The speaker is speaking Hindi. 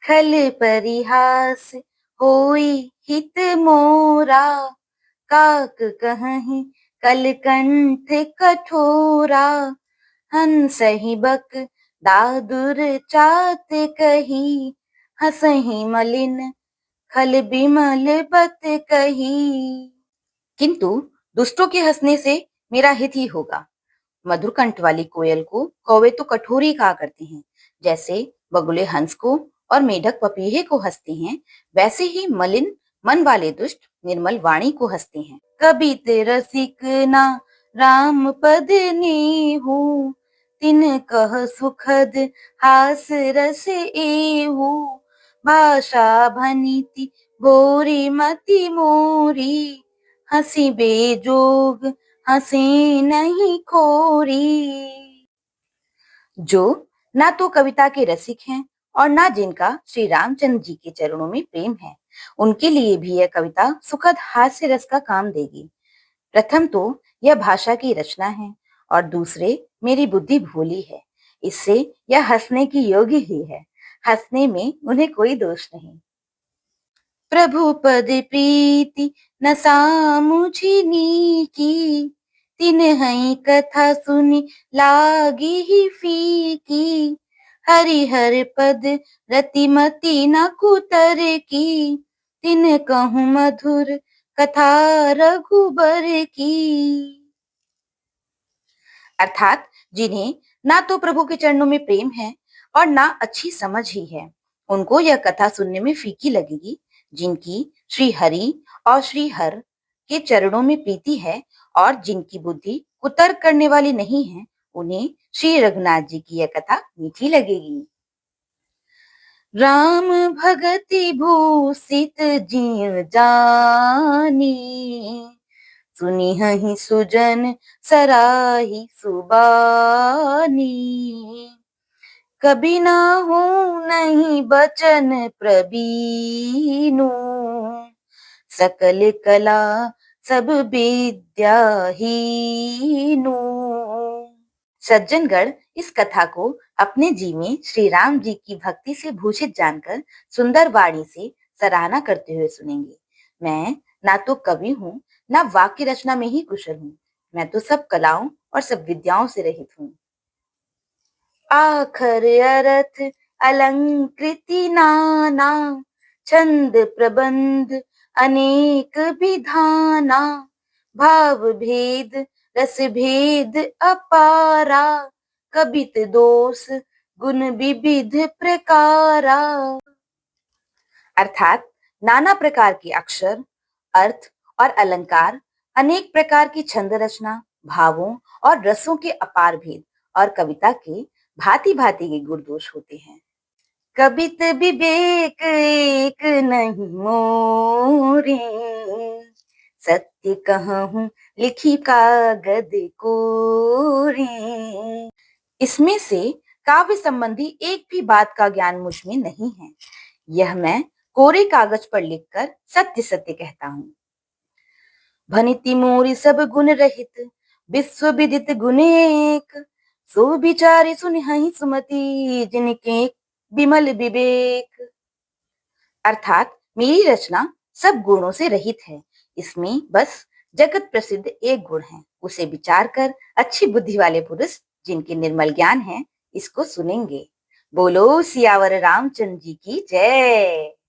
खल परिहास होई हित मोरा, काक कहहीं कलकंठ कठोरा। हंसहि बक दादुर चात कही, हंसहि मलिन खल बिमल बत कही। किंतु दुष्टों के हंसने से मेरा हित ही होगा। मधुर कंठ वाली कोयल को कौवे तो कठोरी कहा करते हैं, जैसे बगुले हंस को और मेढक पपीहे को हंसते हैं, वैसे ही मलिन मन वाले दुष्ट निर्मल वाणी को हंसते हैं। कबित रसिक ना राम पद नेहु, तिन कह सुखद हास रस एहु। भाषा भनिति भोरी मति मोरी, हंसी बेजोग हंसे नहीं खोरी। जो ना तो कविता के रसिक हैं और ना जिनका श्री रामचंद्र जी के चरणों में प्रेम है, उनके लिए भी यह कविता सुखद हास्य रस का काम देगी। प्रथम तो यह भाषा की रचना है और दूसरे मेरी बुद्धि भोली है, इससे यह हंसने की योग्य ही है। हंसने में उन्हें कोई दोष नहीं। प्रभु पद प्रीति न सामुझिनी की, तिन्हि कथा सुनि लागी ही फीकी। हरिहर पद रतिमति न कुतर की, तिन कहूँ मधुर कथा रघुबर की। अर्थात जिन्हें ना तो प्रभु के चरणों में प्रेम है और ना अच्छी समझ ही है, उनको यह कथा सुनने में फीकी लगेगी। जिनकी श्री हरि और श्री हर के चरणों में प्रीति है और जिनकी बुद्धि कुतर्क करने वाली नहीं है, उन्हें श्री रघुनाथ जी की यह कथा मीठी लगेगी। राम भगति भूषित जिय जानी, सुनिहि सुजन सराही सुबानी। कभी ना हो नहीं बचन प्रबीनु, सकल कला सब विद्या हीनु। सज्जनगण इस कथा को अपने जी में श्री राम जी की भक्ति से भूषित जानकर सुंदर वाणी से सराहना करते हुए सुनेंगे। मैं ना तो कवि हूँ, ना वाक्य रचना में ही कुशल हूँ। मैं तो सब कलाओं और सब विद्याओं से रहित हूँ। आखर अर्थ अलंकृति नाना, छंद प्रबंध अनेक विधाना। भाव भेद रस भेद अपारा, कबित दोष गुण विविध प्रकारा। अर्थात नाना प्रकार के अक्षर, अर्थ और अलंकार, अनेक प्रकार की छंद रचना, भावों और रसों के अपार भेद और कविता के भांति भांति के गुण दोष होते हैं। कबित विवेक एक नहीं मोरे, सत्य कहूँ लिखी कागद कोरे। इसमें से काव्य संबंधी एक भी बात का ज्ञान मुझ में नहीं है। यह मैं कोरे कागज पर लिखकर सत्य सत्य कहता हूँ। भनिति मोरी सब गुण रहित, विश्व विदित गुण एक। सो विचारी सुनिहि सुमति, जिनके विमल विवेक। अर्थात मेरी रचना सब गुणों से रहित है, इसमें बस जगत प्रसिद्ध एक गुण है। उसे विचार कर अच्छी बुद्धि वाले पुरुष जिनके निर्मल ज्ञान है, इसको सुनेंगे। बोलो सियावर रामचंद्र जी की जय।